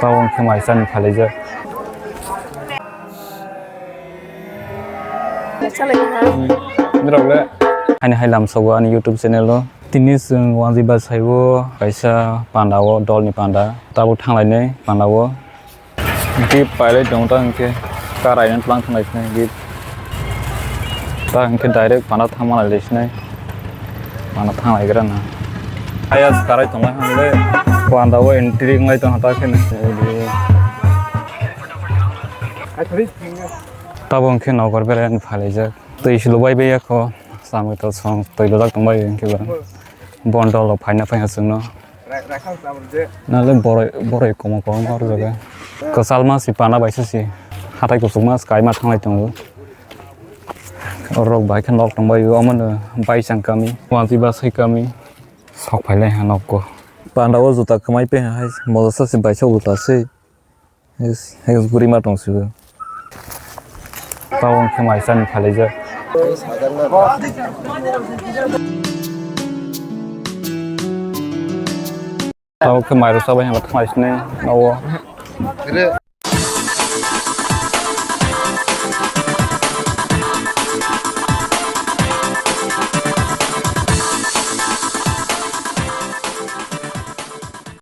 Tao không phải sân phải lấy giờ. Biết đâu đấy. Anh hay làm sao anh YouTube channel đó. Tin như sương quan gì bà say vô, cái sao Panda vô, doll ni Panda. Tao thang lại này, Panda vô. Cái phải lấy trong tao cái này nó lang thang lại này cái. Tao cái direct Panda thang lại lấy này. Panda thang lại cái đó nè. Ayah sekarang itu lah, hande Panda wo entry ngai itu hata kene. Tabung kene nau korbe ren phale jak. To islo bai be ko samai to song to lo dak tongbai ke ba. Bondol lo phaina phai hasung no. Na le boroi komo komo hor jaga. Ko salma si Panda bai si hatai ko sungma skai ma thanglai tongo. Rok bai khan lok tongbai amon bai sang kami. Wansi ba sai kami. Học phải lên hàng của bạn đâu có tao không ai biết hay một số sinh bài sau tao sẽ hay guri mà trong sự tao không phải sân phải lấy giờ tao không phải rồi sao bây giờ mà thay này đâu